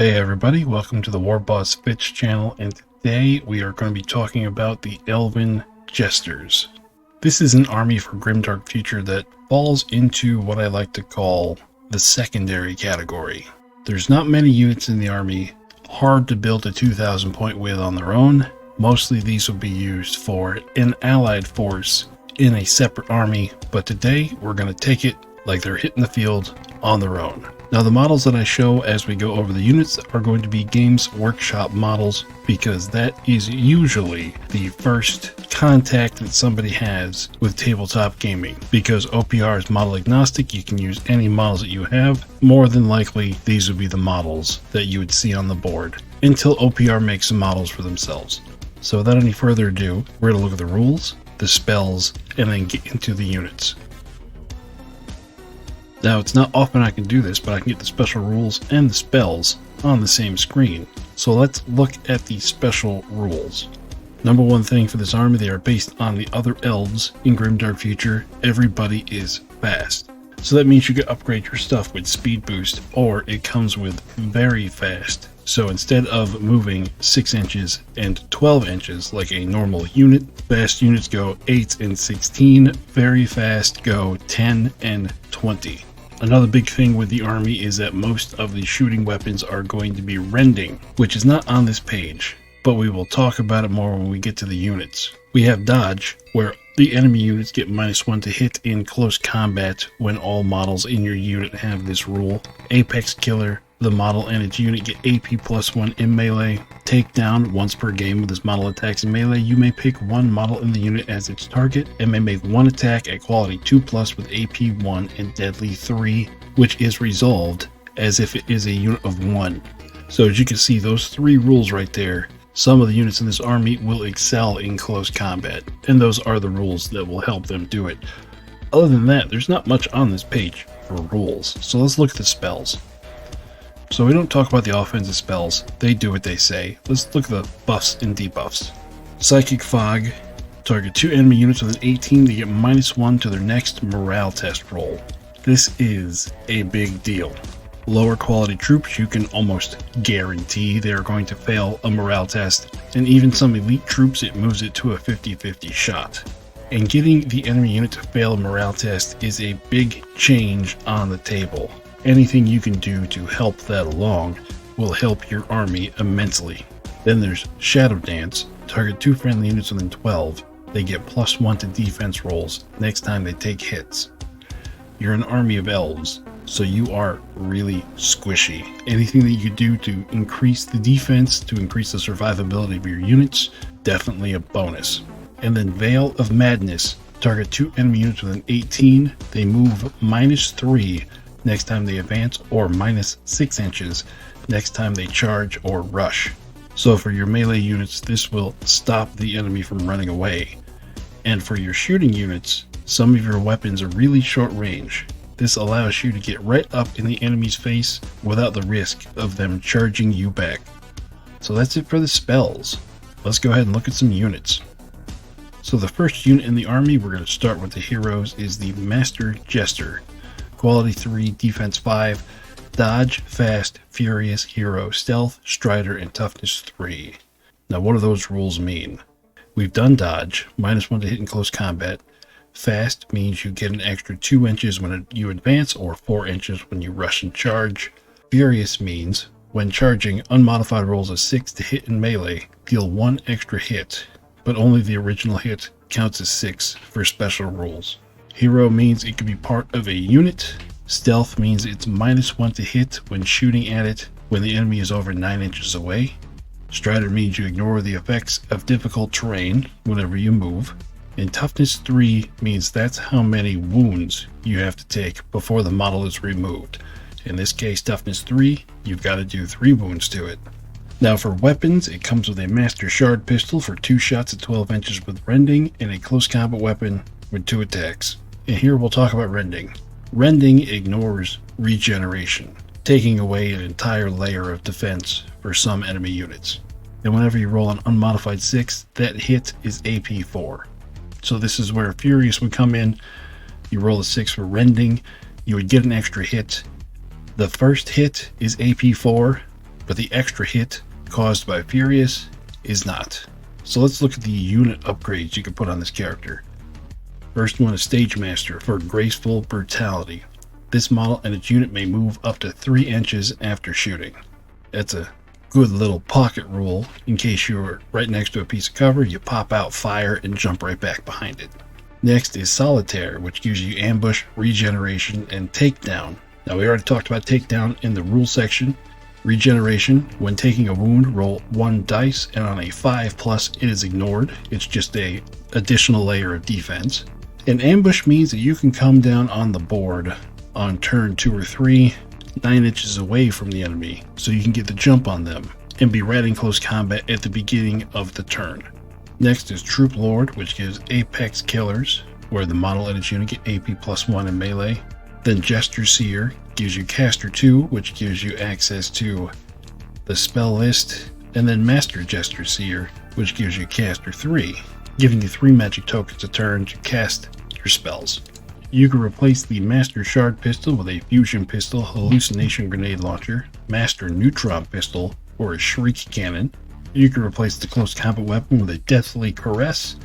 Hey everybody, welcome to the War Boss Fitch channel, and today we are going to be talking about the Elven Jesters. This is an army for Grimdark Future that falls into what I like to call the secondary category. There's not many units in the army, hard to build a 2,000 point with on their own. Mostly these will be used for an allied force in a separate army, but today we're going to take it like they're hitting the field on their own. Now the models that I show as we go over the units are going to be Games Workshop models, because that is usually the first contact that somebody has with tabletop gaming. Because OPR is model agnostic, you can use any models that you have. More than likely these would be the models that you would see on the board until OPR makes some models for themselves. So without any further ado, we're going to look at the rules, the spells, and then get into the units. Now, it's not often I can do this, but I can get the special rules and the spells on the same screen. So let's look at the special rules. Number one thing for this army, they are based on the other elves in Grimdark Future. Everybody is fast. So that means you can upgrade your stuff with speed boost, or it comes with very fast. So instead of moving 6 inches and 12 inches like a normal unit, fast units go 8 and 16, very fast go 10 and 20. Another big thing with the army is that most of the shooting weapons are going to be rending, which is not on this page, but we will talk about it more when we get to the units. We have dodge, where the enemy units get -1 to hit in close combat when all models in your unit have this rule. Apex killer, the model and its unit get AP +1 in melee. Takedown, once per game with this model attacks in melee, you may pick one model in the unit as its target and may make one attack at quality 2+ with AP 1 and deadly 3, which is resolved as if it is a unit of 1. So as you can see, those 3 rules right there, some of the units in this army will excel in close combat, and those are the rules that will help them do it. Other than that, there's not much on this page for rules, so let's look at the spells. So we don't talk about the offensive spells, they do what they say. Let's look at the buffs and debuffs. Psychic Fog, target 2 enemy units with an 18 to get -1 to their next morale test roll. This is a big deal. Lower quality troops, you can almost guarantee they're going to fail a morale test, and even some elite troops, it moves it to a 50-50 shot. And getting the enemy unit to fail a morale test is a big change on the table. Anything you can do to help that along will help your army immensely. Then there's Shadow Dance, target 2 friendly units within 12. They get +1 to defense rolls next time they take hits. You're an army of elves, so you are really squishy. Anything that you do to increase the defense, to increase the survivability of your units, definitely a bonus. And then Veil of Madness, target 2 enemy units with an 18. They move -3 next time they advance, or -6 inches next time they charge or rush. So for your melee units, this will stop the enemy from running away. And for your shooting units, some of your weapons are really short range. This allows you to get right up in the enemy's face without the risk of them charging you back. So that's it for the spells. Let's go ahead and look at some units. So the first unit in the army, we're going to start with the heroes, is the Master Jester. Quality 3, defense 5, dodge, fast, furious, hero, stealth, strider, and toughness 3. Now what do those rules mean? We've done dodge, -1 to hit in close combat. Fast means you get an extra 2 inches when you advance, or 4 inches when you rush and charge. Furious means when charging, unmodified rolls of 6 to hit in melee, deal 1 extra hit, but only the original hit counts as 6 for special rules. Hero means it can be part of a unit. Stealth means it's -1 to hit when shooting at it when the enemy is over 9 inches away. Strider means you ignore the effects of difficult terrain whenever you move. And toughness 3 means that's how many wounds you have to take before the model is removed. In this case, toughness 3, you've got to do 3 wounds to it. Now for weapons, it comes with a Master Shard pistol for 2 shots at 12 inches with rending, and a close combat weapon with 2 attacks. And here we'll talk about rending. Rending ignores regeneration, taking away an entire layer of defense for some enemy units. And whenever you roll an unmodified 6, that hit is AP 4. So this is where Furious would come in. You roll a 6 for rending, you would get an extra hit. The first hit is AP 4, but the extra hit caused by Furious is not. So let's look at the unit upgrades you can put on this character. First one is Stage Master for Graceful Brutality. This model and its unit may move up to 3 inches after shooting. That's a good little pocket rule. In case you're right next to a piece of cover, you pop out, fire, and jump right back behind it. Next is Solitaire, which gives you ambush, regeneration, and takedown. Now we already talked about takedown in the rule section. Regeneration, when taking a wound, roll 1 dice, and on a 5+, it is ignored. It's just a additional layer of defense. An ambush means that you can come down on the board on turn 2 or 3, 9 inches away from the enemy, so you can get the jump on them and be right in close combat at the beginning of the turn. Next is Troop Lord, which gives Apex Killers, where the model and its unit get AP +1 in melee. Then Jester Seer gives you Caster 2, which gives you access to the spell list, and then Master Jester Seer, which gives you Caster 3, giving you 3 magic tokens a turn to cast your spells. You can replace the Master Shard Pistol with a Fusion Pistol, Hallucination Grenade Launcher, Master Neutron Pistol, or a Shriek Cannon. You can replace the Close Combat Weapon with a Deathly Caress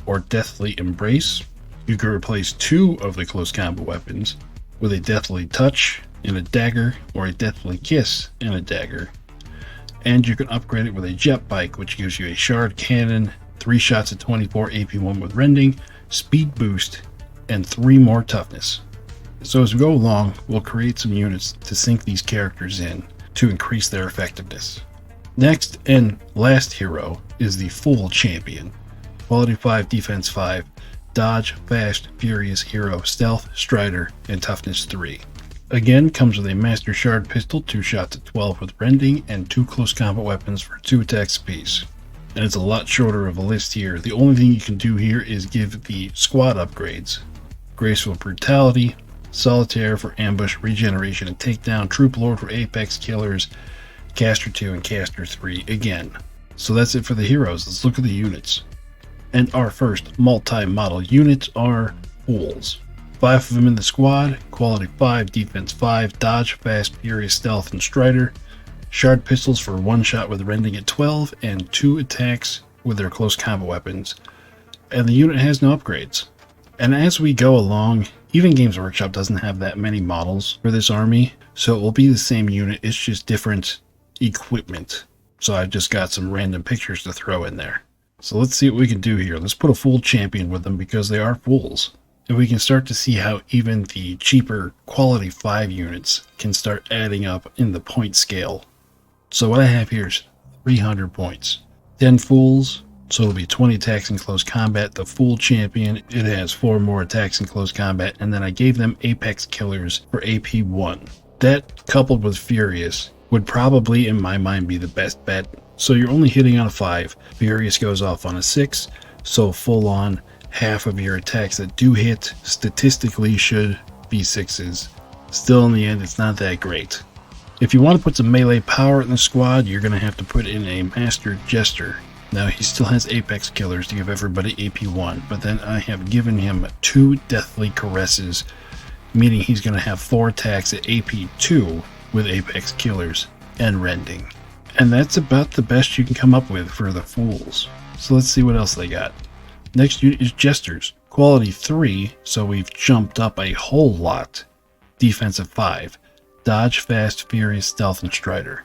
or Deathly Embrace. You can replace 2 of the Close Combat Weapons with a Deathly Touch and a Dagger, or a Deathly Kiss and a Dagger. And you can upgrade it with a Jet Bike, which gives you a Shard Cannon, 3 shots at 24 AP1 with Rending, Speed Boost, and 3 more Toughness. So as we go along, we'll create some units to sync these characters in to increase their effectiveness. Next and last hero is the Fool Champion. Quality 5, Defense 5, Dodge, Fast, Furious, Hero, Stealth, Strider, and Toughness 3. Again, comes with a Master Shard Pistol, 2 shots at 12 with Rending, and 2 Close Combat Weapons for 2 attacks apiece. And it's a lot shorter of a list here. The only thing you can do here is give the squad upgrades. Graceful Brutality, Solitaire for Ambush, Regeneration, and Takedown, Troop Lord for Apex Killers, Caster 2, and Caster 3 again. So that's it for the heroes. Let's look at the units. And our first multi-model units are Fools. 5 of them in the squad, quality 5, defense 5, dodge, fast, furious, stealth, and strider. Shard pistols for 1 shot with Rending at 12, and 2 attacks with their close combat weapons. And the unit has no upgrades. And as we go along, even Games Workshop doesn't have that many models for this army, so it will be the same unit, it's just different equipment. So I've just got some random pictures to throw in there. So let's see what we can do here. Let's put a Fool Champion with them because they are fools. And we can start to see how even the cheaper quality 5 units can start adding up in the point scale. So what I have here is 300 points. 10 fools, so it'll be 20 attacks in close combat. The Fool Champion, it has 4 more attacks in close combat, and then I gave them Apex Killers for AP 1. That, coupled with Furious, would probably, in my mind, be the best bet. So you're only hitting on a 5. Furious goes off on a 6, so full on half of your attacks that do hit statistically should be 6s. Still, in the end, it's not that great. If you want to put some melee power in the squad, you're going to have to put in a Master Jester. Now, he still has Apex Killers to give everybody AP 1, but then I have given him 2 Deathly Caresses, meaning he's going to have 4 attacks at AP 2 with Apex Killers and Rending. And that's about the best you can come up with for the Fools. So let's see what else they got. Next unit is Jesters. Quality 3, so we've jumped up a whole lot. Defensive 5. Dodge, Fast, Furious, Stealth, and Strider.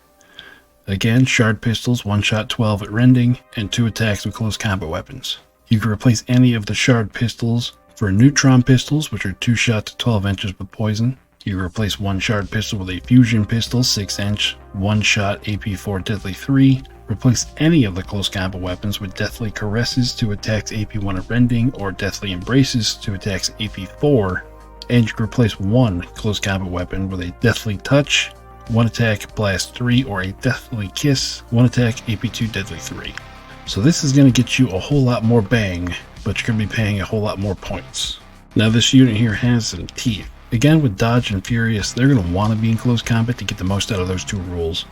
Again, Shard Pistols, 1 shot 12 at Rending, and 2 attacks with close combat weapons. You can replace any of the Shard Pistols for Neutron Pistols, which are 2 shot to 12 inches with poison. You can replace 1 Shard Pistol with a Fusion Pistol, 6 inch, 1 shot AP4 Deadly 3. Replace any of the close combat weapons with Deathly Caresses to attacks AP1 at Rending, or Deathly Embraces to attacks AP4. And you can replace 1 close combat weapon with a Deathly Touch, 1 attack Blast 3, or a Deathly Kiss, 1 attack AP2 Deadly 3. So this is going to get you a whole lot more bang, but you're going to be paying a whole lot more points. Now this unit here has some teeth. Again, with Dodge and Furious, they're going to want to be in close combat to get the most out of those 2 rules.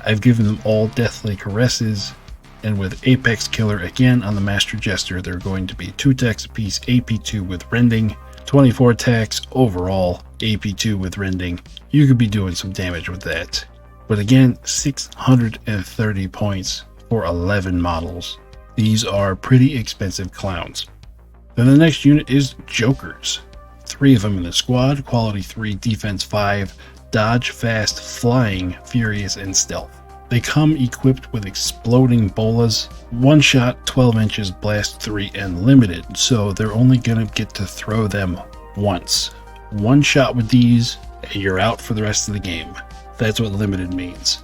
I've given them all Deathly Caresses, and with Apex Killer again on the Master Jester, they're going to be 2 attacks apiece, AP2 with Rending, 24 attacks overall, AP2 with Rending. You could be doing some damage with that. But again, 630 points for 11 models. These are pretty expensive clowns. Then the next unit is Jokers. 3 of them in the squad, quality 3, defense 5, dodge, fast, flying, furious, and stealth. They come equipped with exploding bolas, 1 shot, 12 inches, blast 3, and limited, so they're only going to get to throw them once. 1 shot with these, and you're out for the rest of the game. That's what limited means.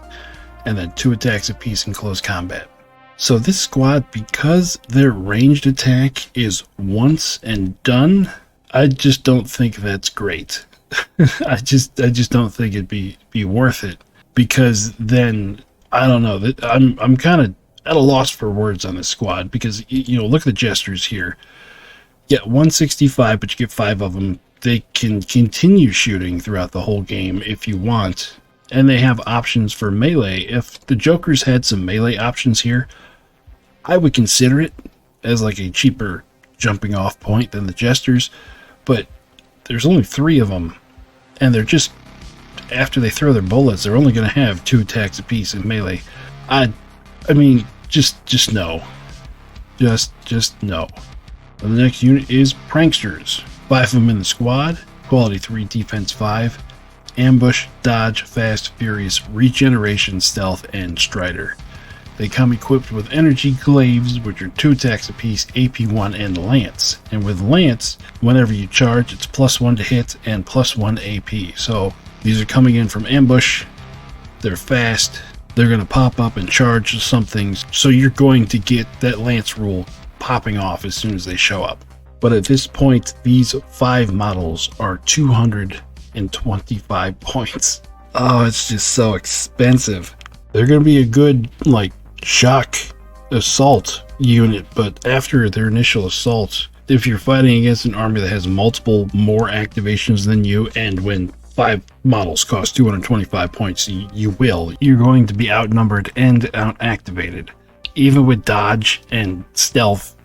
And then 2 attacks apiece in close combat. So this squad, because their ranged attack is once and done, I just don't think that's great. I just don't think it'd be worth it, because then I don't know, that I'm kind of at a loss for words on this squad, because you know, look at the Jesters here. Yeah, 165, but you get 5 of them. They can continue shooting throughout the whole game if you want, and they have options for melee. If the Jokers had some melee options here, I would consider it as like a cheaper jumping off point than the Jesters, but there's only 3 of them, and they're just, after they throw their bullets, they're only going to have 2 attacks apiece in melee. I mean, just no. Just no. The next unit is Pranksters. 5 of them in the squad, quality 3, defense 5, ambush, dodge, fast, furious, regeneration, stealth, and strider. They come equipped with energy glaives, which are 2 attacks apiece, AP1, and lance. And with lance, whenever you charge, it's +1 to hit and +1 AP. So these are coming in from ambush. They're fast. They're going to pop up and charge some things. So you're going to get that lance rule popping off as soon as they show up. But at this point, these 5 models are 225 points. Oh, it's just so expensive. They're going to be a good, like, shock assault unit, but after their initial assault, if you're fighting against an army that has multiple more activations than you, and when 5 models cost 225 points, you're going to be outnumbered and out-activated. Even with dodge and stealth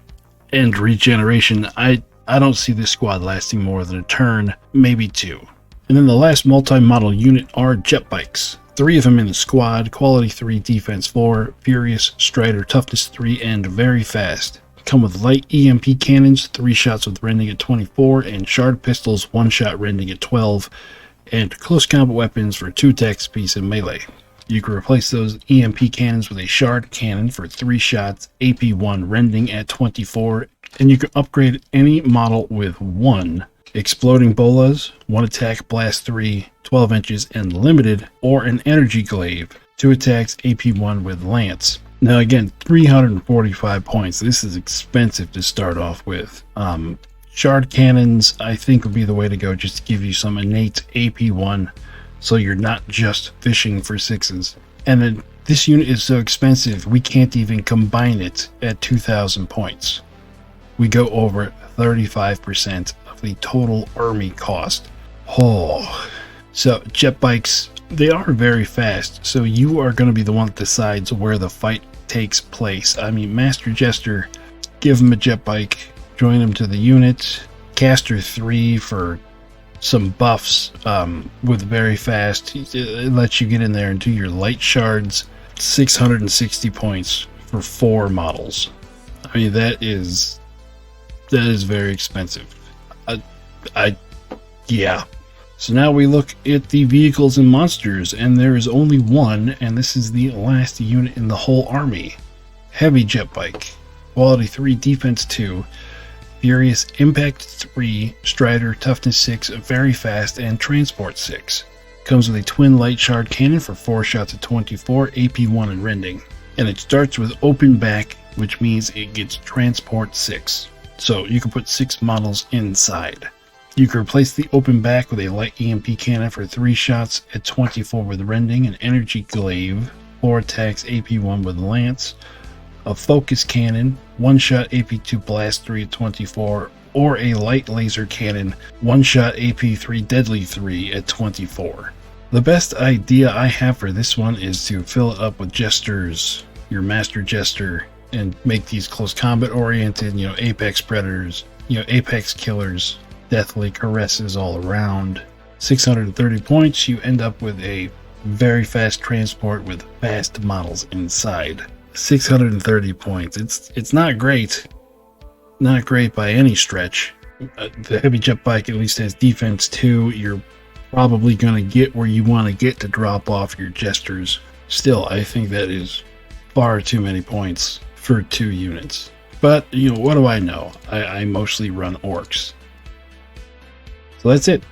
and regeneration, I don't see this squad lasting more than a turn, maybe 2. And then the last multi-model unit are jet bikes. 3 of them in the squad, quality 3, defense 4, furious, strider, toughness 3, and very fast. Come with light EMP cannons, 3 shots with rending at 24, and shard pistols, 1 shot rending at 12, and close combat weapons for 2 attacks apiece in melee. You can replace those EMP cannons with a shard cannon for 3 shots, AP1 rending at 24, and you can upgrade any model with 1 exploding bolas, 1 attack, blast 3, 12 inches, and limited, or an energy glaive, 2 attacks, AP1 with lance. Now again, 345 points. This is expensive to start off with. Shard cannons, I think, would be the way to go, just to give you some innate AP1, so you're not just fishing for 6s. And then this unit is so expensive, we can't even combine it at 2,000 points. We go over 35% of the total army cost. Oh, so jet bikes, they are very fast, so you are going to be the one that decides where the fight takes place. I mean, Master Jester, give him a jet bike, join him to the unit. Caster 3 for some buffs with very fast. It lets you get in there and do your light shards. 660 points for 4 models. I mean, that is very expensive. Yeah. So now we look at the vehicles and monsters, and there is only one, and this is the last unit in the whole army. Heavy jet bike, quality 3, defense 2, furious, impact 3, strider, toughness 6, very fast, and transport 6. Comes with a twin light shard cannon for 4 shots at 24, AP1 and rending. And it starts with open back, which means it gets transport 6. So you can put 6 models inside. You can replace the open back with a light EMP cannon for 3 shots at 24 with rending, an energy glaive, 4 attacks, AP1 with lance, a focus cannon, 1 shot AP2 blast 3 at 24, or a light laser cannon, 1 shot AP3 deadly 3 at 24. The best idea I have for this one is to fill it up with jesters, your master jester, and make these close combat oriented, apex predators, apex killers, deathly caresses all around. 630 points, you end up with a very fast transport with fast models inside. 630 points. It's not great. Not great by any stretch. The heavy jet bike at least has defense 2. You're probably going to get where you want to get to drop off your jesters. Still, I think that is far too many points for 2 units. But, you know, what do I know? I mostly run orcs. So that's it.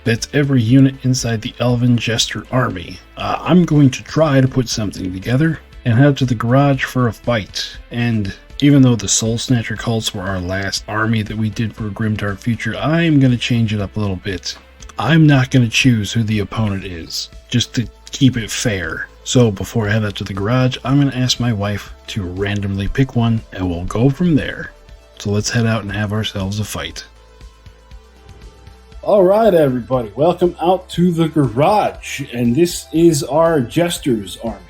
That's every unit inside the Elven Jester army. I'm going to try to put something together and head to the garage for a fight. And even though the Soul Snatcher cults were our last army that we did for Grimdark Future, I'm going to change it up a little bit. I'm not going to choose who the opponent is, just to keep it fair. So before I head out to the garage, I'm going to ask my wife to randomly pick one, and we'll go from there. So let's head out and have ourselves a fight. Alright everybody, welcome out to the garage, and this is our Jesters army.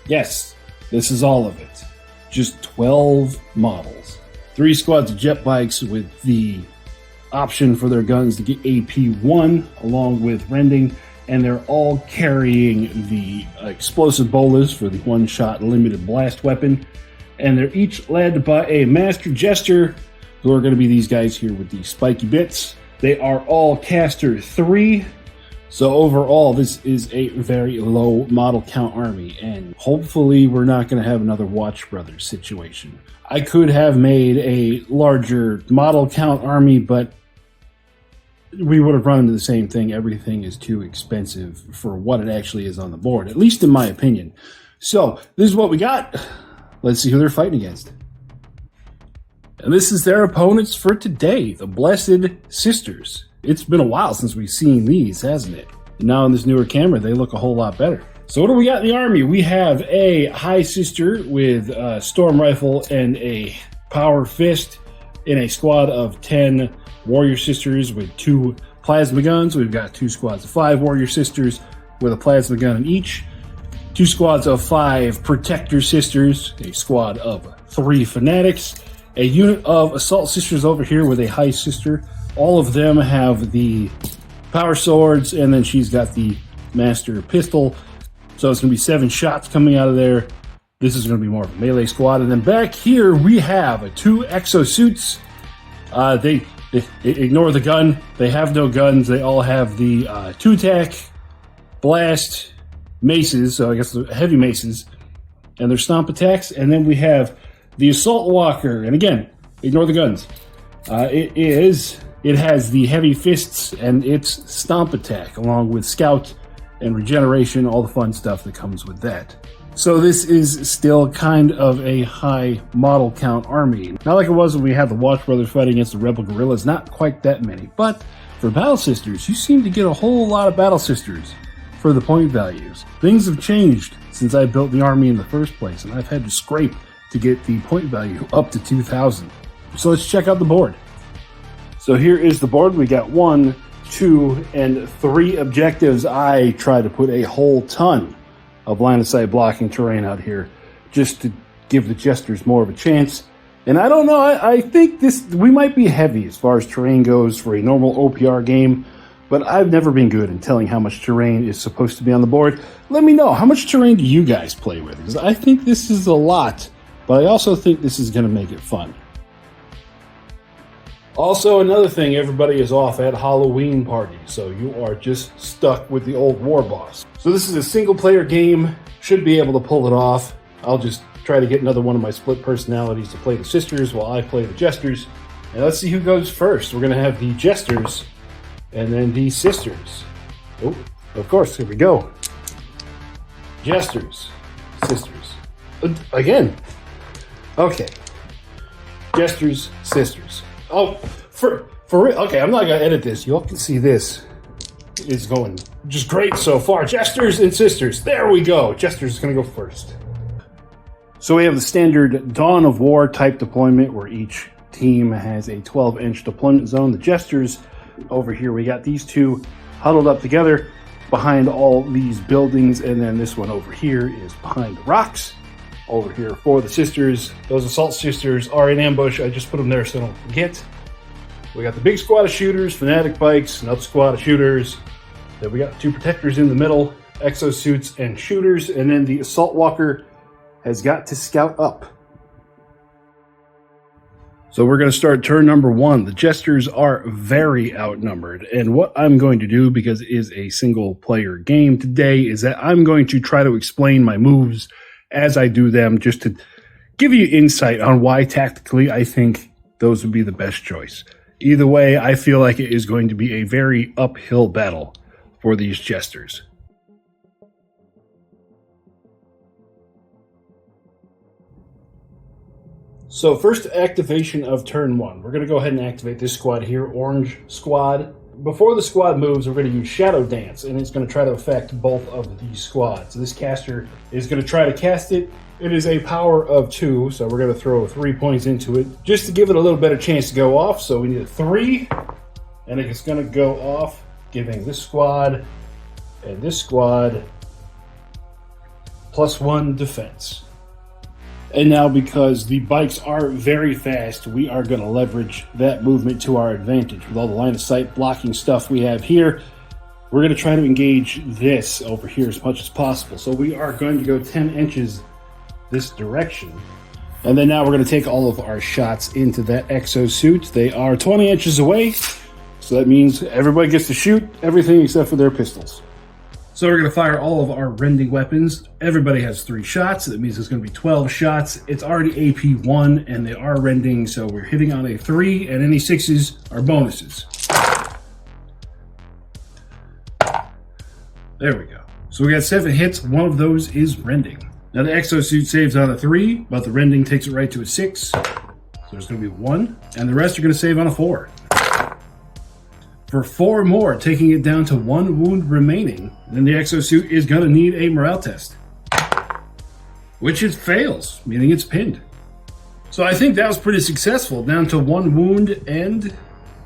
Yes, this is all of it. Just 12 models. 3 squads of jet bikes with the option for their guns to get AP 1 along with rending, and they're all carrying the explosive bolas for the one-shot limited blast weapon, and they're each led by a master jester, who are going to be these guys here with the spiky bits. They are all caster 3. So overall, this is a very low model count army, and hopefully we're not going to have another Watch Brothers situation. I could have made a larger model count army, but we would have run into the same thing. Everything is too expensive for what it actually is on the board, at least in my opinion. So this is what we got. Let's see who they're fighting against. And this is their opponents for today, the Blessed Sisters. It's been a while since we've seen these, hasn't it? And now in this newer camera, they look a whole lot better. So what do we got in the army? We have a High Sister with a Storm Rifle and a Power Fist in a squad of 10 Warrior Sisters with 2 Plasma Guns. We've got 2 squads of 5 Warrior Sisters with a Plasma Gun in each. 2 squads of 5 Protector Sisters, a squad of 3 Fanatics. A unit of Assault Sisters over here with a High Sister. All of them have the power swords, and then she's got the master pistol. So it's going to be 7 shots coming out of there. This is going to be more of a melee squad. And then back here we have 2 exosuits. They ignore the gun. They have no guns. They all have the 2 attack, blast, maces, so I guess heavy maces, and their stomp attacks. And then we have the Assault Walker, and again, ignore the guns. It has the heavy fists and its stomp attack, along with scout and regeneration, all the fun stuff that comes with that. So this is still kind of a high model count army. Not like it was when we had the Watch Brothers fighting against the Rebel Guerrillas, not quite that many. But for Battle Sisters, you seem to get a whole lot of Battle Sisters for the point values. Things have changed since I built the army in the first place, and I've had to scrape to get the point value up to 2,000. So let's check out the board. So here is the board. We got 1, 2, and 3 objectives. I try to put a whole ton of line of sight blocking terrain out here just to give the Jesters more of a chance. And I don't know, I think we might be heavy as far as terrain goes for a normal OPR game, but I've never been good in telling how much terrain is supposed to be on the board. Let me know, how much terrain do you guys play with? Because I think this is a lot, but I also think this is going to make it fun. Also, another thing, everybody is off at Halloween party, so you are just stuck with the old war boss. So this is a single player game, should be able to pull it off. I'll just try to get another one of my split personalities to play the Sisters while I play the Jesters. And let's see who goes first. We're going to have the Jesters and then the Sisters. Oh, of course, here we go. Jesters, Sisters. Again. Okay. Jesters, Sisters. Oh, for real. Okay, I'm not going to edit this. You all can see this is going just great so far. Jesters and Sisters. There we go. Jesters is going to go first. So we have the standard Dawn of War type deployment where each team has a 12-inch deployment zone. The Jesters over here, we got these 2 huddled up together behind all these buildings, and then this one over here is behind the rocks. Over here for the Sisters, those Assault Sisters are in ambush. I just put them there so I don't forget. We got the big squad of shooters, Fanatic bikes, another squad of shooters. Then we got 2 protectors in the middle, exosuits and shooters, and then the Assault Walker has got to scout up. So we're going to start turn number 1. The Jesters are very outnumbered, and what I'm going to do, because it is a single player game today, is that I'm going to try to explain my moves as I do them, just to give you insight on why tactically I think those would be the best choice. Either way, I feel like it is going to be a very uphill battle for these Jesters. So first activation of turn 1. We're going to go ahead and activate this squad here, Orange Squad. Before the squad moves, we're going to use Shadow Dance, and it's going to try to affect both of these squads. So this caster is going to try to cast it. It is a power of 2, so we're going to throw 3 points into it, just to give it a little better chance to go off. So we need a 3, and it's going to go off, giving this squad and this squad +1 defense. And now, because the bikes are very fast, we are going to leverage that movement to our advantage. With all the line of sight blocking stuff we have here, we're going to try to engage this over here as much as possible. So we are going to go 10 inches this direction. And then now we're going to take all of our shots into that exosuit. They are 20 inches away, so that means everybody gets to shoot everything except for their pistols. So we're going to fire all of our rending weapons. Everybody has 3 shots. That means it's going to be 12 shots. It's already AP 1, and they are rending, so we're hitting on a 3, and any 6s are bonuses. There we go. So we got 7 hits. 1 of those is rending. Now the exosuit saves on a 3, but the rending takes it right to a 6. So there's going to be 1, and the rest are going to save on a 4. For 4 more, taking it down to 1 wound remaining, then the exosuit is going to need a morale test, which it fails, meaning it's pinned. So I think that was pretty successful, down to 1 wound and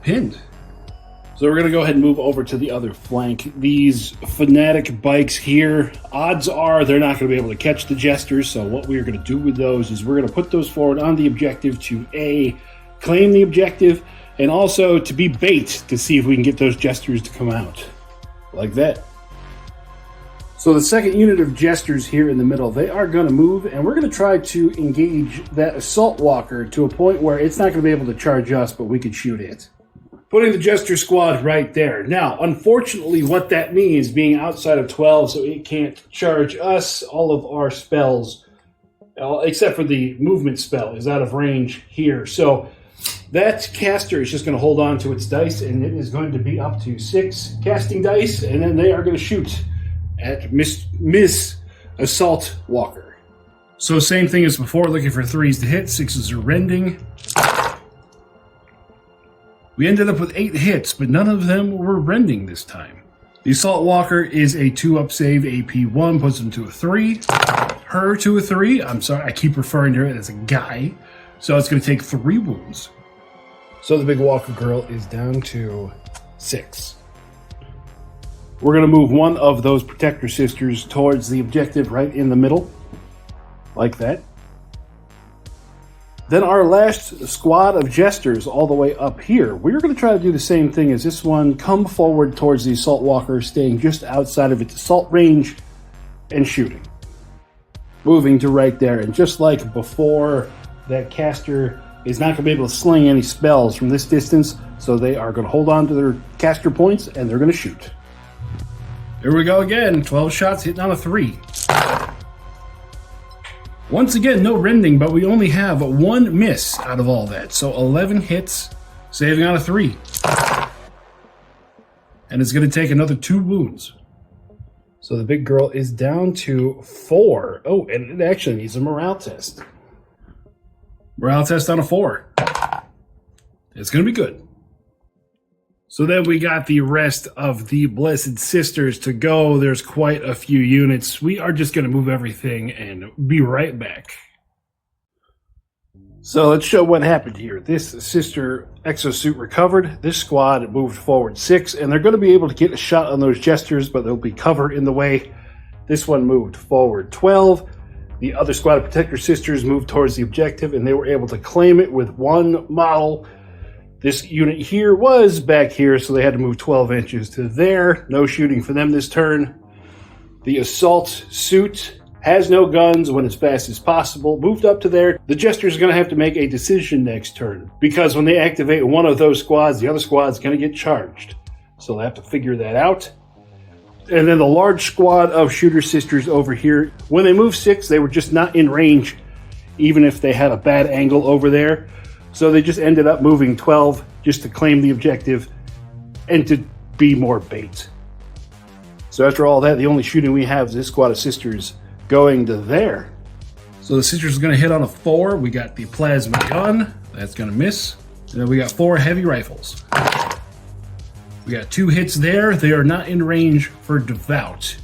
pinned. So we're going to go ahead and move over to the other flank. These Fanatic bikes here, odds are they're not going to be able to catch the Jesters, so what we're going to do with those is we're going to put those forward on the objective to A, claim the objective, and also to be bait to see if we can get those Jesters to come out. Like that. So the second unit of Jesters here in the middle, they are going to move, and we're going to try to engage that Assault Walker to a point where it's not going to be able to charge us, but we could shoot it. Putting the Jester squad right there. Now, unfortunately, what that means, being outside of 12, so it can't charge us, all of our spells, except for the movement spell, is out of range here. So that caster is just going to hold on to its dice, and it is going to be up to 6 casting dice, and then they are going to shoot at Miss Assault Walker. So same thing as before, looking for 3s to hit, 6s are rending. We ended up with 8 hits, but none of them were rending this time. The Assault Walker is a 2-up save, AP 1, puts him to a 3. Her to a 3. I'm sorry, I keep referring to it as a guy. So it's going to take 3 wounds. So the big Walker girl is down to 6. We're going to move one of those Protector Sisters towards the objective right in the middle. Like that. Then our last squad of Jesters all the way up here. We're going to try to do the same thing as this one. Come forward towards the Assault Walker, staying just outside of its assault range and shooting. Moving to right there. And just like before, that caster is not going to be able to sling any spells from this distance. So they are going to hold on to their caster points and they're going to shoot. Here we go again. 12 shots hitting on a 3. Once again, no rending, but we only have 1 miss out of all that. So 11 hits, saving on a 3. And it's going to take another 2 wounds. So the big girl is down to 4. Oh, and it actually needs a morale test. Morale test on a 4. It's going to be good. So then we got the rest of the Blessed Sisters to go. There's quite a few units. We are just going to move everything and be right back. So let's show what happened here. This sister exosuit recovered. This squad moved forward 6, and they're going to be able to get a shot on those Jesters, but there'll be cover in the way. This one moved forward 12. The other squad of Protector Sisters moved towards the objective, and they were able to claim it with 1 model. This unit here was back here, so they had to move 12 inches to there. No shooting for them this turn. The assault suit has no guns, went as fast as possible, moved up to there. The Jester's are going to have to make a decision next turn, because when they activate one of those squads, the other squad's going to get charged. So they'll have to figure that out. And then the large squad of Shooter Sisters over here, when they moved 6, they were just not in range, even if they had a bad angle over there. So they just ended up moving 12 just to claim the objective and to be more bait. So after all that, the only shooting we have is this squad of Sisters going to there. So the Sisters are going to hit on a 4. We got the plasma gun. That's going to miss. And then we got 4 heavy rifles. We got 2 hits there. They are not in range for Devout.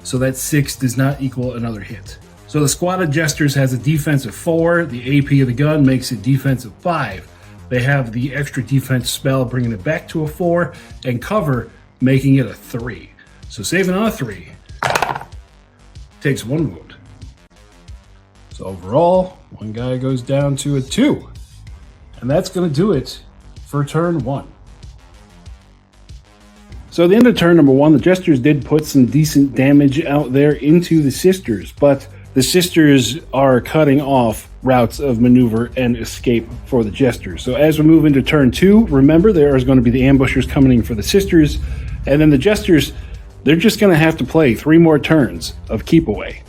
So that 6 does not equal another hit. So the squad of Jesters has a defensive 4. The AP of the gun makes it defensive 5. They have the extra defense spell, bringing it back to a 4, and cover, making it a 3. So saving on a 3 takes 1 wound. So overall, one guy goes down to a 2. And that's going to do it for turn 1. So at the end of turn number 1, the Jesters did put some decent damage out there into the Sisters, but the Sisters are cutting off routes of maneuver and escape for the Jesters. So as we move into turn 2, remember there is going to be the ambushers coming in for the Sisters, and then the Jesters, they're just going to have to play 3 more turns of keep away.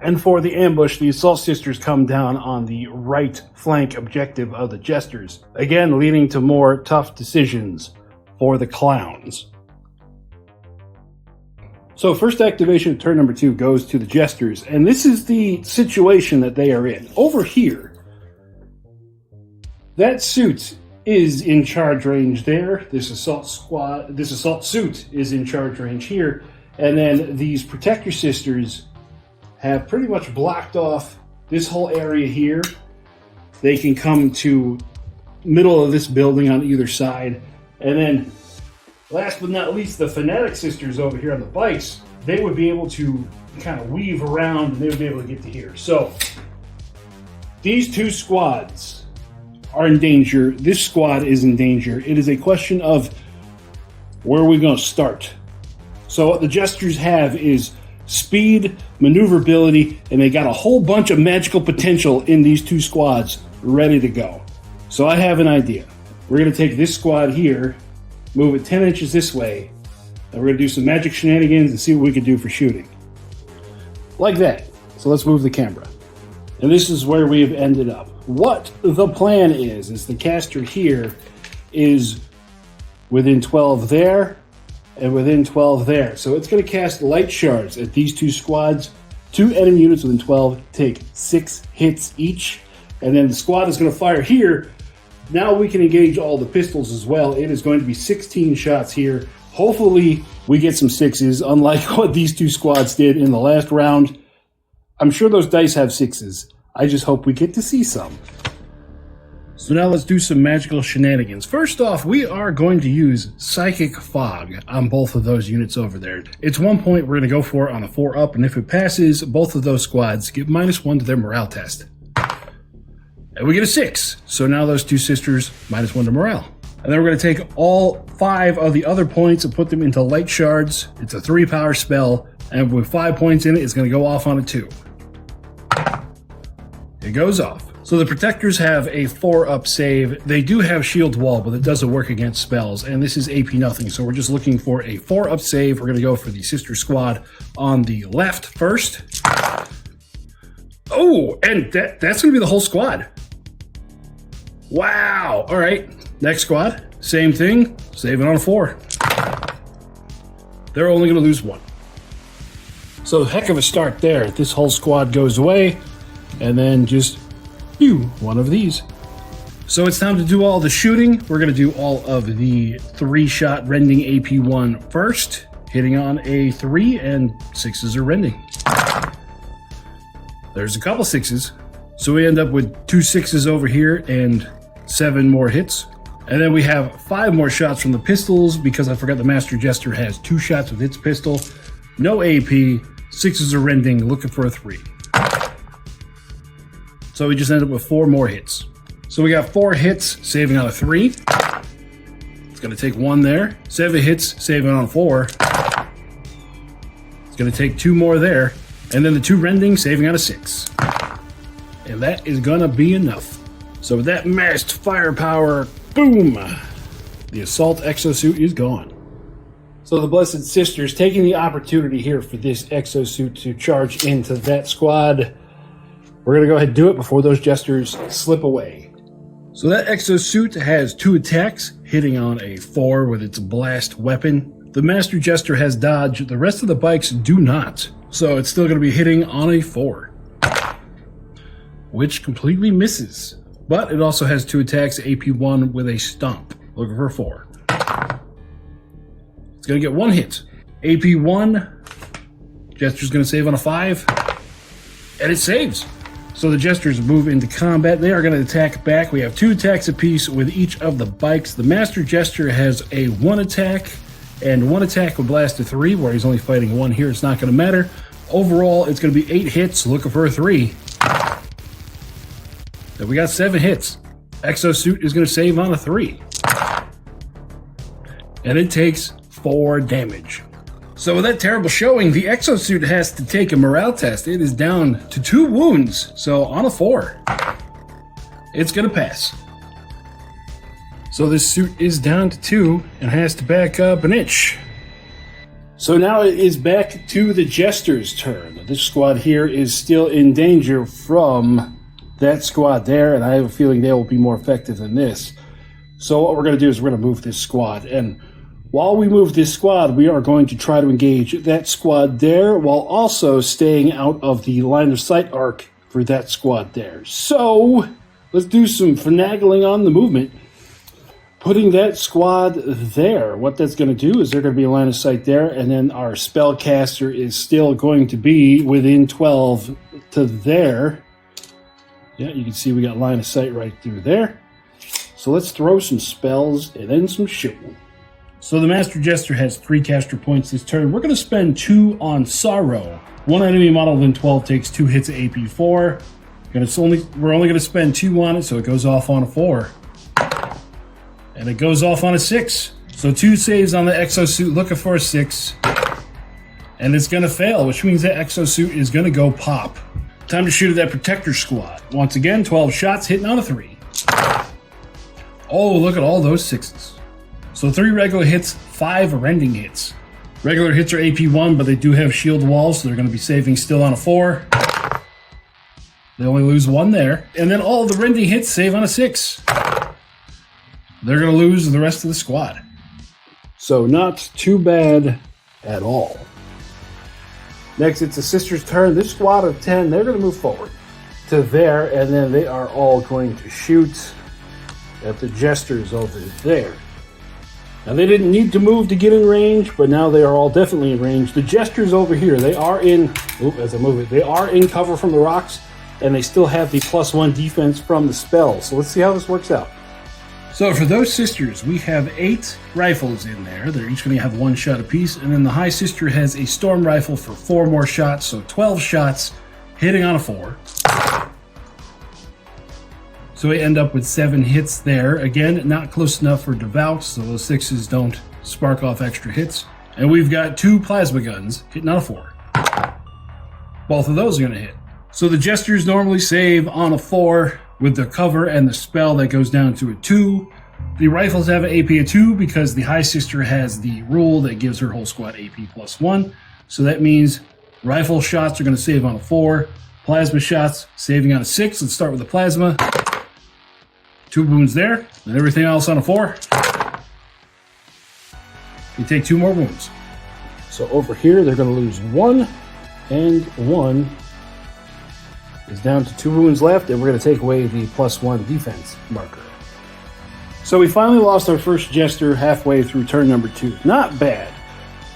And for the ambush, the Assault Sisters come down on the right flank objective of the Jesters, again leading to more tough decisions for the Clowns. So first activation of turn number 2 goes to the Jesters, and this is the situation that they are in. Over here, that suit is in charge range there. This assault suit is in charge range here, and then these Protector Sisters have pretty much blocked off this whole area here. They can come to middle of this building on either side. And then, last but not least, the Fanatic Sisters over here on the bikes, they would be able to kind of weave around and they would be able to get to here. So, these 2 squads are in danger. This squad is in danger. It is a question of where are we going to start? So what the Jesters have is speed, maneuverability, and they got a whole bunch of magical potential in these 2 squads ready to go. So I have an idea. We're going to take this squad here, move it 10 inches this way, and we're going to do some magic shenanigans and see what we can do for shooting. Like that. So let's move the camera. And this is where we've ended up. What the plan is the caster here is within 12 there, and within 12 there. So it's going to cast light shards at these 2 squads. 2 enemy units within 12 take 6 hits each. And then the squad is going to fire here. Now we can engage all the pistols as well. It is going to be 16 shots here. Hopefully we get some 6s, unlike what these 2 squads did in the last round. I'm sure those dice have 6s. I just hope we get to see some. So now let's do some magical shenanigans. First off, we are going to use Psychic Fog on both of those units over there. It's 1 point we're going to go for on a 4 up, and if it passes, both of those squads get -1 to their morale test. And we get a 6. So now those 2 Sisters, -1 to morale. And then we're going to take all 5 of the other points and put them into light shards. It's a 3 power spell, and with 5 points in it, it's going to go off on a 2. It goes off. So the Protectors have a 4 up save. They do have Shield Wall, but it doesn't work against spells, and this is AP nothing, so we're just looking for a 4 up save. We're going to go for the Sister Squad on the left first. Oh, and that's going to be the whole squad. Wow. All right. Next squad, same thing, saving on a 4. They're only going to lose 1. So heck of a start there. This whole squad goes away, and then just one of these. So it's time to do all the shooting. We're going to do all of the 3-shot rending AP1 first, hitting on a 3, and 6s are rending. There's a couple 6s. So we end up with 2 6s over here and 7 more hits. And then we have 5 more shots from the pistols because I forgot the Master Jester has 2 shots with its pistol. No AP, 6s are rending, looking for a 3. So we just ended up with 4 more hits. So we got 4 hits, saving on a 3. It's going to take 1 there. 7 hits, saving on 4. It's going to take 2 more there. And then the 2 rending, saving on a 6. And that is going to be enough. So with that massed firepower, boom! The assault exosuit is gone. So the Blessed Sisters taking the opportunity here for this exosuit to charge into that squad. We're going to go ahead and do it before those Jesters slip away. So that exosuit has 2 attacks, hitting on a 4 with its blast weapon. The Master Jester has dodge, the rest of the bikes do not. So it's still going to be hitting on a 4. Which completely misses. But it also has 2 attacks, AP1 with a stomp. Looking for a 4. It's going to get 1 hit. AP1. Jester's going to save on a 5. And it saves. So the Jesters move into combat. They are going to attack back. We have 2 attacks apiece with each of the bikes. The Master Jester has a 1 attack. And 1 attack with blast to 3, where he's only fighting 1 here. It's not going to matter. Overall, it's going to be 8 hits. Looking for a 3. So we got 7 hits. Exosuit is going to save on a 3. And it takes 4 damage. So with that terrible showing, the exosuit has to take a morale test. It is down to 2 wounds. So on a 4, it's going to pass. So this suit is down to 2 and has to back up an inch. So now it is back to the Jester's turn. This squad here is still in danger from that squad there, and I have a feeling they will be more effective than this. So what we're going to do is we're going to move this squad, and while we move this squad, we are going to try to engage that squad there while also staying out of the line of sight arc for that squad there. So let's do some finagling on the movement. Putting that squad there, what that's going to do is they're going to be a line of sight there, and then our spellcaster is still going to be within 12 to there. Yeah, you can see we got line of sight right through there. So let's throw some spells and then some shooting. So the Master Jester has 3 caster points this turn. We're going to spend 2 on Sorrow. 1 enemy model within 12 takes 2 hits at AP4. We're only going to spend 2 on it, so it goes off on a 4. And it goes off on a 6. So 2 saves on the exosuit, looking for a 6. And it's going to fail, which means that exosuit is going to go pop. Time to shoot at that protector squad. Once again, 12 shots, hitting on a 3. Oh, look at all those 6s. So 3 regular hits, 5 rending hits. Regular hits are AP1, but they do have shield walls, so they're going to be saving still on a 4. They only lose 1 there. And then all the rending hits save on a 6. They're going to lose the rest of the squad. So not too bad at all. Next, it's the Sisters' turn. This squad of 10, they're going to move forward to there, and then they are all going to shoot at the Jesters over there. Now, they didn't need to move to get in range, but now they are all definitely in range. The Jesters over here, they are in, as I move it, they are in cover from the rocks, and they still have the +1 defense from the spell. So let's see how this works out. So for those sisters, we have 8 rifles in there. They're each going to have 1 shot apiece. And then the High Sister has a storm rifle for 4 more shots. So 12 shots, hitting on a 4. So we end up with 7 hits there. Again, not close enough for Devout, so those 6s don't spark off extra hits. And we've got 2 plasma guns, hitting on a 4. Both of those are going to hit. So the Jesters normally save on a 4. With the cover and the spell, that goes down to a 2. The rifles have an AP of 2 because the High Sister has the rule that gives her whole squad AP +1. So that means rifle shots are going to save on a 4. Plasma shots saving on a 6. Let's start with the plasma. 2 wounds there, and everything else on a 4. You take 2 more wounds. So over here, they're going to lose 1 and 1. Is down to 2 wounds left, and we're going to take away the +1 defense marker. So we finally lost our first Jester halfway through turn number 2. Not bad.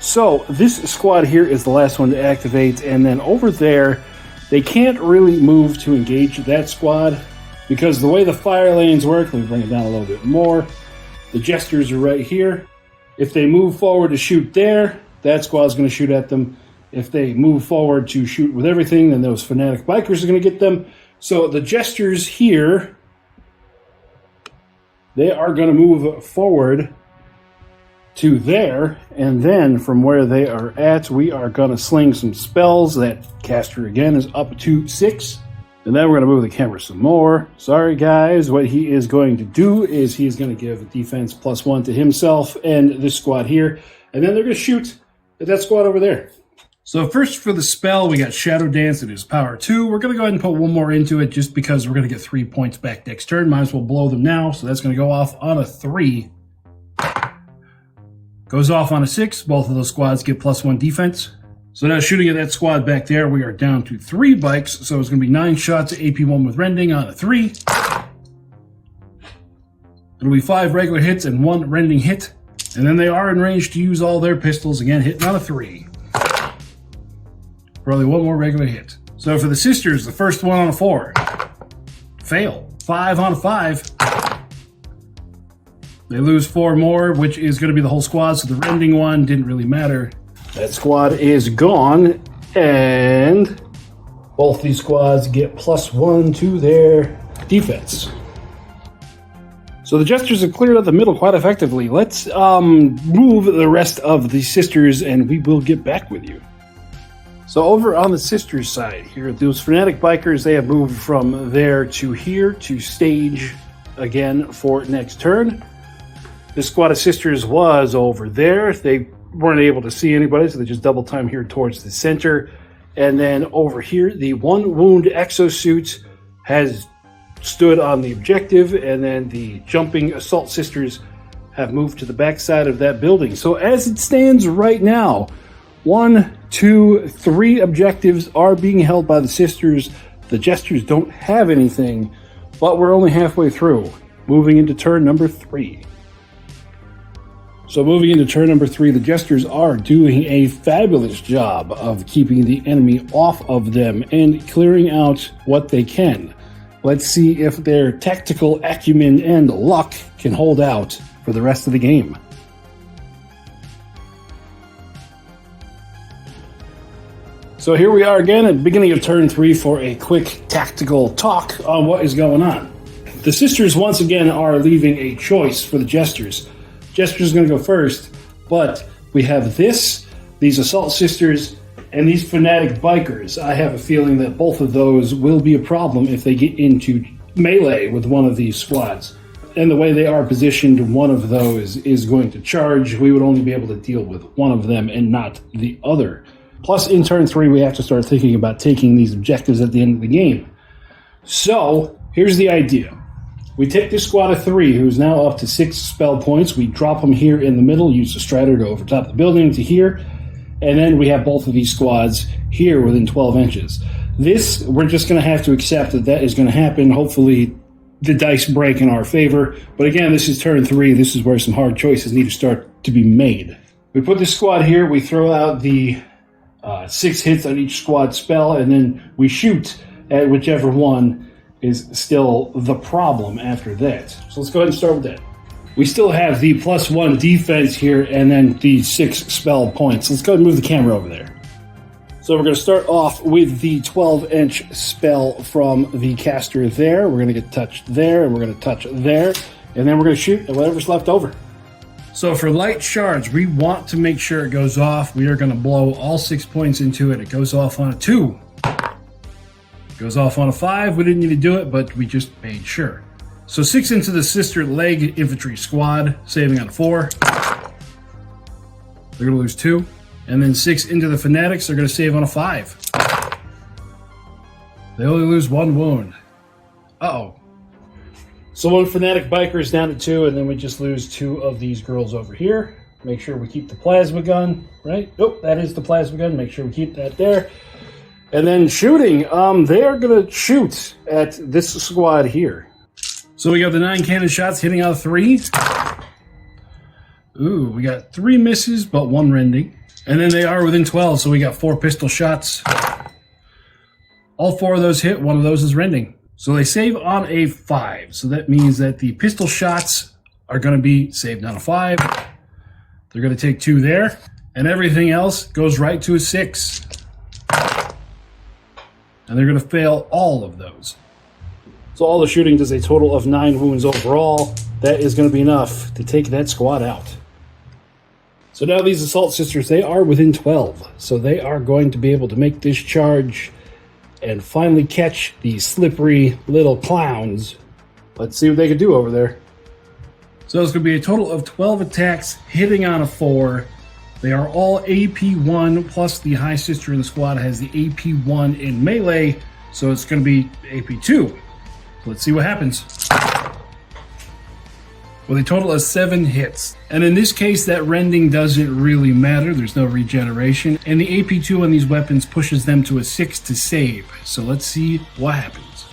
So this squad here is the last one to activate, and then over there, they can't really move to engage that squad because the way the fire lanes work, let me bring it down a little bit more. The Jesters are right here. If they move forward to shoot there, that squad's going to shoot at them. If they move forward to shoot with everything, then those fanatic bikers are going to get them. So the Jesters here, they are going to move forward to there, and then from where they are at, we are going to sling some spells. That caster again is up to 6. And then we're going to move the camera some more. Sorry, guys. What he is going to do is he's going to give a defense +1 to himself and this squad here. And then they're going to shoot at that squad over there. So first for the spell, we got Shadow Dance. It is power 2. We're going to go ahead and put one more into it just because we're going to get 3 points back next turn. Might as well blow them now. So that's going to go off on a 3. Goes off on a 6. Both of those squads get +1 defense. So now shooting at that squad back there, we are down to 3 bikes. So it's going to be 9 shots at AP1 with rending on a 3. It'll be 5 regular hits and 1 rending hit. And then they are in range to use all their pistols. Again, hitting on a 3. Probably 1 more regular hit. So for the sisters, the first one on a 4. Fail. 5 on a 5. They lose 4 more, which is going to be the whole squad. So the rending one didn't really matter. That squad is gone. And both these squads get +1 to their defense. So the Jesters have cleared out the middle quite effectively. Let's move the rest of the sisters and we will get back with you. So over on the sisters side here, those Fanatic Bikers, they have moved from there to here to stage again for next turn. This squad of sisters was over there. They weren't able to see anybody, so they just double time here towards the center. And then over here, the 1 wound exosuit has stood on the objective, and then the jumping assault sisters have moved to the backside of that building. So as it stands right now, 1, 2, 3 objectives are being held by the sisters. The Jesters don't have anything, but we're only halfway through, moving into turn number 3. So moving into turn number 3, the Jesters are doing a fabulous job of keeping the enemy off of them and clearing out what they can. Let's see if their tactical acumen and luck can hold out for the rest of the game. So here we are again at the beginning of turn 3 for a quick tactical talk on what is going on. The sisters once again are leaving a choice for the Jesters. Jesters is going to go first, but we have these assault sisters, and these Fanatic Bikers. I have a feeling that both of those will be a problem if they get into melee with one of these squads. And the way they are positioned, one of those is going to charge. We would only be able to deal with one of them and not the other. Plus, in turn 3, we have to start thinking about taking these objectives at the end of the game. So, here's the idea. We take this squad of 3, who's now up to 6 spell points. We drop them here in the middle, use the Strider to overtop the building to here, and then we have both of these squads here within 12 inches. This, we're just going to have to accept that that is going to happen. Hopefully, the dice break in our favor. But again, this is turn 3. This is where some hard choices need to start to be made. We put this squad here. We throw out the 6 hits on each squad spell, and then we shoot at whichever one is still the problem after that. So let's go ahead and start with that. We still have the +1 defense here and then the 6 spell points. Let's go ahead and move the camera over there. So we're going to start off with the 12-inch spell from the caster there. We're going to get touched there, and we're going to touch there, and then we're going to shoot at whatever's left over. So for light charge, we want to make sure it goes off. We are going to blow all 6 points into it. It goes off on a 2. Goes off on a 5. We didn't need to do it, but we just made sure. So 6 into the sister leg infantry squad, saving on a 4. They're going to lose 2. And then 6 into the fanatics, they're going to save on a 5. They only lose 1 wound. Uh-oh. So 1 Fanatic Biker is down to 2, and then we just lose 2 of these girls over here. Make sure we keep the plasma gun, right? Oh, that is the plasma gun. Make sure we keep that there. And then shooting, they are going to shoot at this squad here. So we got the 9 cannon shots hitting out of 3. Ooh, we got 3 misses, but 1 rending. And then they are within 12, so we got 4 pistol shots. All 4 of those hit, 1 of those is rending. So they save on a 5. So that means that the pistol shots are going to be saved on a 5. They're going to take 2 there. And everything else goes right to a 6. And they're going to fail all of those. So all the shooting does a total of 9 wounds overall. That is going to be enough to take that squad out. So now these Assault Sisters, they are within 12. So they are going to be able to make this charge and finally catch these slippery little clowns. Let's see what they can do over there. So it's going to be a total of 12 attacks hitting on a 4. They are all AP1, plus the High Sister in the squad has the AP1 in melee, so it's going to be AP2. Let's see what happens. With a total of 7 hits. And in this case, that rending doesn't really matter. There's no regeneration. And the AP2 on these weapons pushes them to a 6 to save. So let's see what happens.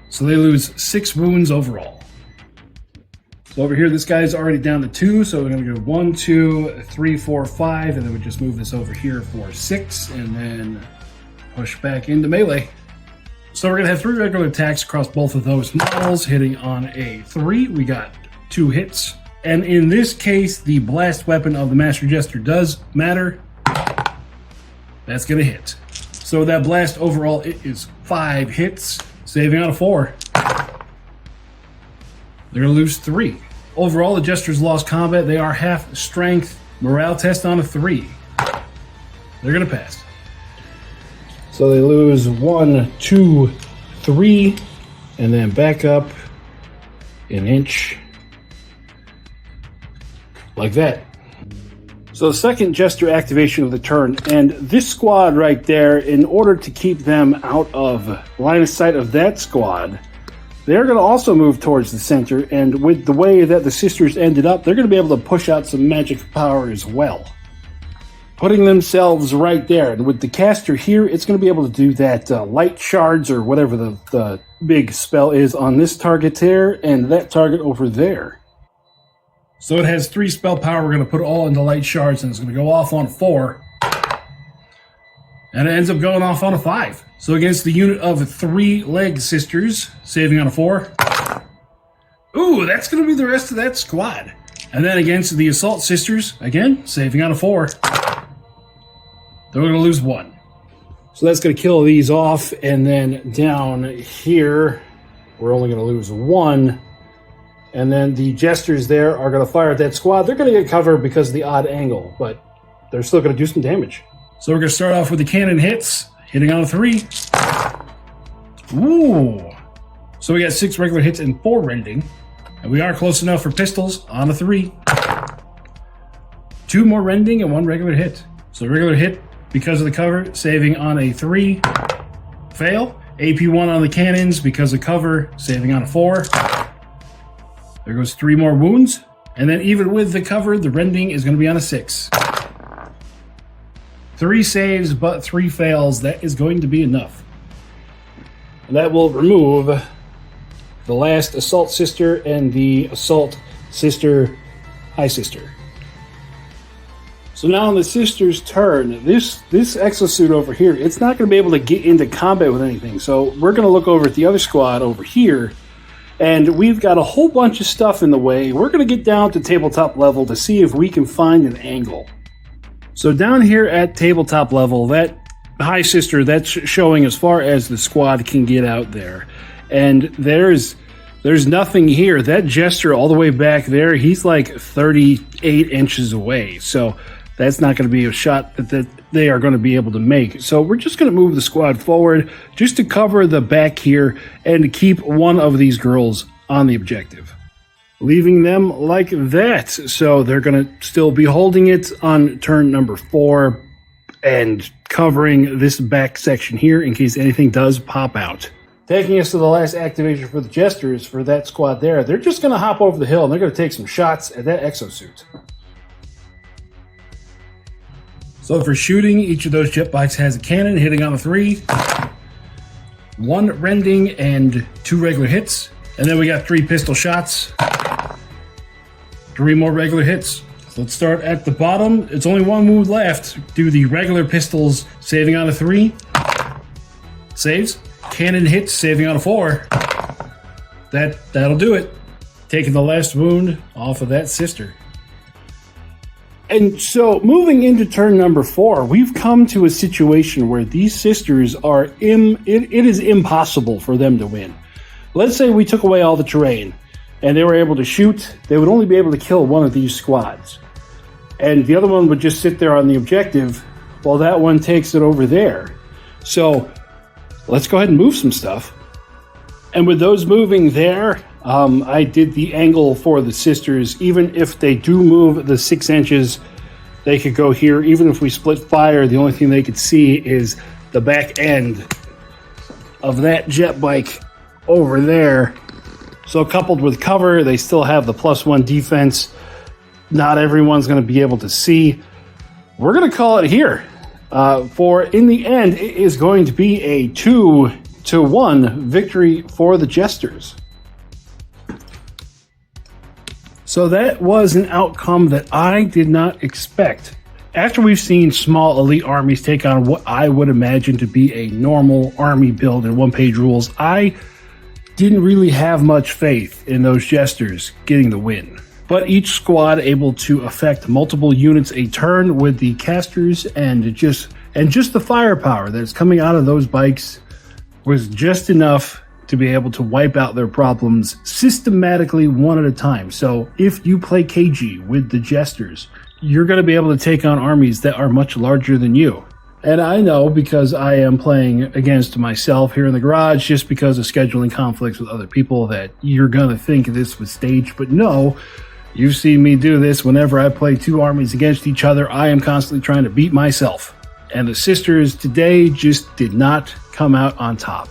So they lose 6 wounds overall. So over here, this guy's already down to 2. So we're going to go 1, 2, 3, 4, 5. And then we just move this over here for 6. And then push back into melee. So we're going to have 3 regular attacks across both of those models, hitting on a 3. We got 2 hits. And in this case, the blast weapon of the Master Jester does matter. That's going to hit. So that blast overall, it is 5 hits, saving on a 4. They're going to lose 3. Overall, the Jesters lost combat. They are half strength. Morale test on a 3. They're going to pass. So they lose 1, 2, 3, and then back up an inch, like that. So the second Jester activation of the turn, and this squad right there, in order to keep them out of line of sight of that squad, they're going to also move towards the center, and with the way that the Sisters ended up, they're going to be able to push out some magic power as well, putting themselves right there. And with the caster here, it's going to be able to do that light shards or whatever the big spell is on this target there and that target over there. So it has 3 spell power. We're going to put it all into light shards, and it's going to go off on 4. And it ends up going off on a 5. So against the unit of 3 leg sisters, saving on a 4. Ooh, that's going to be the rest of that squad. And then against the Assault Sisters, again, saving on a 4. They're going to lose 1. So that's going to kill these off. And then down here, we're only going to lose 1. And then the Jesters there are going to fire at that squad. They're going to get cover because of the odd angle, but they're still going to do some damage. So we're going to start off with the cannon hits, hitting on a 3. Ooh. So we got 6 regular hits and 4 rending. And we are close enough for pistols on a 3. 2 more rending and 1 regular hit. So regular hit because of the cover, saving on a 3. Fail. AP1 on the cannons because of cover, saving on a 4. There goes 3 more wounds. And then even with the cover, the rending is going to be on a 6. 3 saves, but 3 fails. That is going to be enough. And that will remove the last Assault Sister and the Assault Sister High Sister. So now on the Sister's turn, this exosuit over here, it's not going to be able to get into combat with anything. So we're going to look over at the other squad over here, and we've got a whole bunch of stuff in the way. We're going to get down to tabletop level to see if we can find an angle. So down here at tabletop level, that High Sister, that's showing as far as the squad can get out there. And there's nothing here. That Jester all the way back there, he's like 38 inches away. So that's not going to be a shot that they are going to be able to make. So we're just going to move the squad forward just to cover the back here and to keep one of these girls on the objective, leaving them like that. So they're going to still be holding it on turn number 4 and covering this back section here in case anything does pop out. Taking us to the last activation for the Jesters, for that squad there, they're just going to hop over the hill and they're going to take some shots at that exosuit. So for shooting, each of those jet bikes has a cannon hitting on a 3, 1 rending and 2 regular hits. And then we got 3 pistol shots, 3 more regular hits. So let's start at the bottom. It's only 1 wound left. Do the regular pistols, saving on a 3. Saves. Cannon hits, saving on a 4. That'll do it. Taking the last wound off of that sister. And so moving into turn number 4, we've come to a situation where these sisters are it is impossible for them to win. Let's say we took away all the terrain. and they were able to shoot, they would only be able to kill one of these squads. And the other one would just sit there on the objective while that one takes it over there. So let's go ahead and move some stuff. And with those moving there, I did the angle for the sisters. Even if they do move the 6 inches, they could go here. Even if we split fire, the only thing they could see is the back end of that jet bike over there. So coupled with cover, they still have the +1 defense. Not everyone's going to be able to see. We're going to call it here. For in the end, it is going to be a 2-1 victory for the Jesters. So that was an outcome that I did not expect. After we've seen small elite armies take on what I would imagine to be a normal army build in one-page rules, I didn't really have much faith in those Jesters getting the win. But each squad able to affect multiple units a turn with the casters and just the firepower that's coming out of those bikes was just enough to be able to wipe out their problems systematically one at a time. So if you play KG with the Jesters, you're going to be able to take on armies that are much larger than you. And I know because I am playing against myself here in the garage, just because of scheduling conflicts with other people, that you're going to think this was staged. But no, you've seen me do this whenever I play 2 armies against each other. I am constantly trying to beat myself. And the sisters today just did not come out on top.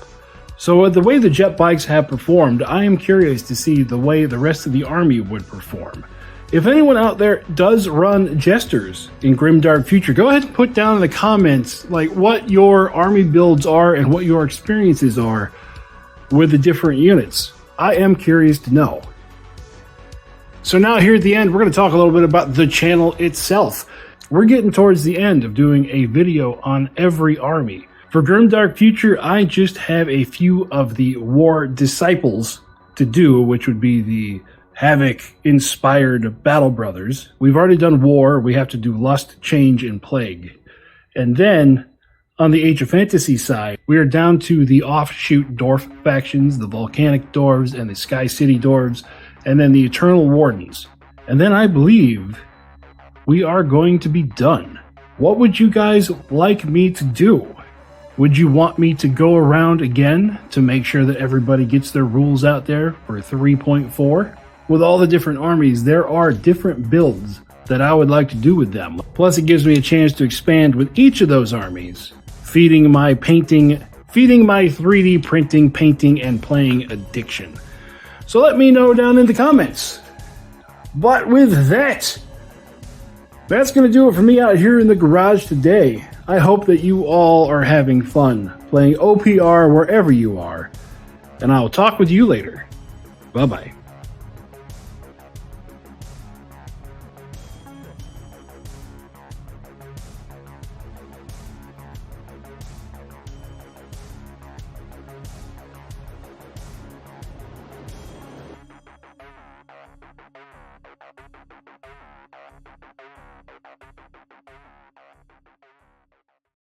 So with the way the jet bikes have performed, I am curious to see the way the rest of the army would perform. If anyone out there does run Jesters in Grimdark Future, go ahead and put down in the comments like what your army builds are and what your experiences are with the different units. I am curious to know. So now here at the end, we're going to talk a little bit about the channel itself. We're getting towards the end of doing a video on every army. For Grimdark Future, I just have a few of the War Disciples to do, which would be the Havoc-inspired Battle Brothers. We've already done War. We have to do Lust, Change, and Plague. And then, on the Age of Fantasy side, we are down to the offshoot Dwarf factions, the Volcanic Dwarves and the Sky City Dwarves, and then the Eternal Wardens. And then I believe we are going to be done. What would you guys like me to do? Would you want me to go around again to make sure that everybody gets their rules out there for 3.4? With all the different armies, there are different builds that I would like to do with them. Plus, it gives me a chance to expand with each of those armies, feeding my 3D printing, painting, and playing addiction. So let me know down in the comments. But with that, that's going to do it for me out here in the garage today. I hope that you all are having fun playing OPR wherever you are. And I will talk with you later. Bye-bye.